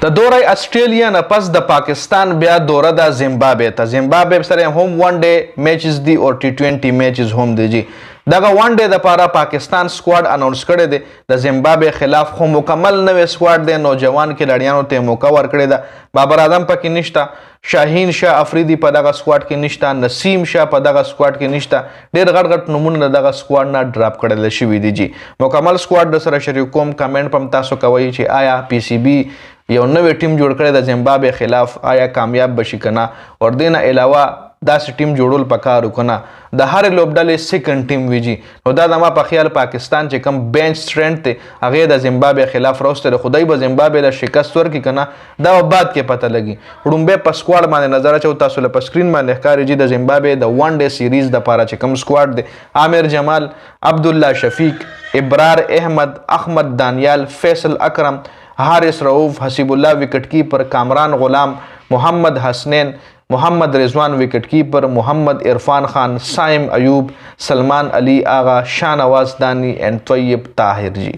د دوره استرالیا نه پس د پاکستان بیا دوره د زیمبابوې سره هم ون ډے میچز دي او ټي 20 میچز هم دي جی دغه ون ډے د پاره پاکستان سکواډ اناونس کړی دی د زیمبابوې خلاف خو مکمل نوې سکواډ دی نوجوان کھلاډیانو ته موقع ورکړی ده بابر اعظم پکې نشته شاهین شاه افریدي په دغه سکواډ کې نشته نسیم شاه په دغه سکواډ کې نشته ډېر غټ نمونه دغه سکواډ نه ډراپ کړل شوي دي جی مکمل سکواډ د سره شریک کوم کمنټ پم تاسو کوئ چې آیا پی سی بی یو نوې ټیم جوړ کړی د زیمبابوې خلاف آیا کامیاب بشي کنه اور دینه علاوه داسې ټیم جوړول پکار وکنه د هر لوبډلې سیکنډ ټیم ویجی نو دا د ما په خیال پاکستان چې کم بینچ سټرنټ ته هغه د زیمبابوې خلاف راوستل خدای به زیمبابوې له شکست ورکړي کنه دا بعد کې پته لګي وړومبه په سکواډ باندې نظر اچو تاسو له سکرین باندې ښکاري چې د زیمبابوې د ون ډے سیریز د پاره چې کم سکواډ دی عامر جمال عبدالله شفیق ابرار احمد دانیال فیصل اکرم حارث رؤوف حسیب الله وکٹ کیپر کامران غلام محمد حسنین محمد رضوان وکٹ کیپر محمد عرفان خان سائم ایوب سلمان علی آغا شاهنواز دانی اینڈ طیب طاهر جی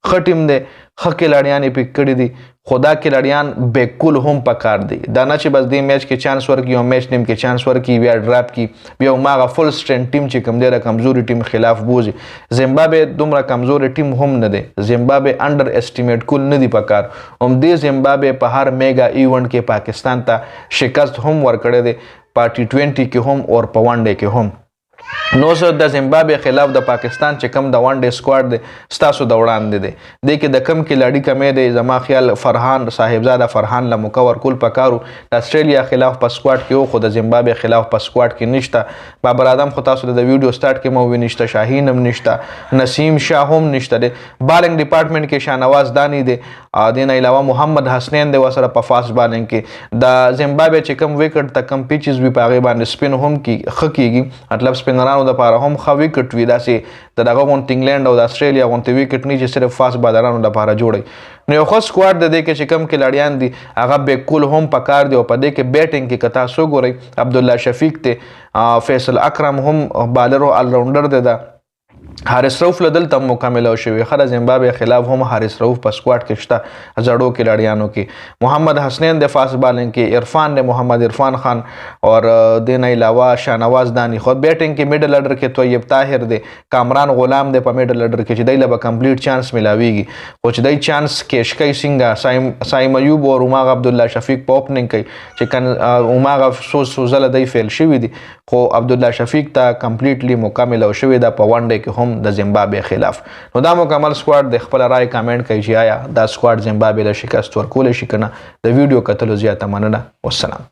ښه ټیم دی ښه کھلاډیان یې پک کړي دي خدا کھلاډیان بالکل هم پکار دي دا نه چې بس دې میچ کې چانس ورکړي او میچ نیم کې چانس ورکړي بیا ډراپ کړي بیا هماغه فل سټرنټ ټیم چې کوم دی د کمزوري ټیم خلاف بوځي زیمبابوې دومره کمزوري ټیم هم نه دی زیمبابوې انډر اسټیمیټ کول نه دی پکار هم دې زیمبابوې په هر میگا ایونټ کې پاکستان ته شکست هم ورکړی دی په ټي 20 کې هم او په ون ډے کې هم نو زه د زیمبابوې خلاف د پاکستان چې کم د ون ډے سکواډ دی ستاسو د وړاندې دی دې کې د کم کھلاډي کمې دی زما خیال فرحان صاحبزاده فرحان له موقع ورکول پکارو د استرالیا خلاف په سکواډ کې خو د زیمبابوې خلاف په سکواډ کې نشته بابر اعظم خو تاسو د ویډیو سٹارټ کې مو وینشته شاهین هم نشته نسیم شاه هم نشته دی بالنګ ډپارټمنټ کې شاهنواز دانی دی دین علاوه محمد حسنین دی وسره په فاست بالنګ کې د زیمبابوې چې کم وکټ ته کم پیچز وی په هغې باندې سپین هم ښه کیږي مطلب سپینرانو دپاره هم ښه وکټ وي داسې د دغه غوندې انګلینډ او د استرالیا غوندې وکټ نه چې صرف فاست بالرانو دپاره جوړوي نو یو ښه سکواډ د دې کې چې کم کھلاډیان دي هغه بالکل هم پکار دی او په دې کې بیټینګ کې که تاسو وګورئ عبدالله شفیق ته فیصل اکرم هم بالر او آلراونډر دی دا حارث رؤوف له دلته مکمله شوی ښه د زیمبابوې خلاف هم حارث رؤوف په سکواډ کې شته زړو کھلاډیانو کې محمد حسنین د فاست بالنګ کې عرفان د محمد عرفان خان اور دین علاوه شاهنواز دانی خو بیټینګ کې میډل اډر کې طیب طاهر دی کامران غلام دی په میډل اډر کې چې دی له به کمپلیټ چانس ملاویږي خو چې دی چانس کیش کوي څنګه سایم ایوب او هماغه عبدالله شفیق په اوپننګ کوي چې هماغه څو ځله دی فیل شوي دي خو عبدالله شفیق ته کمپلیټلی مکمله شوې ده په ون ډے کې هم د زیمبابوې خلاف نو دا مکمل سکواډ د خپل رائے کامنټ کوي چې آیا دا سکواډ زیمبابوې له شکست ورکولی شي که نه د ویډیو کتلو زیاته مننه والسلام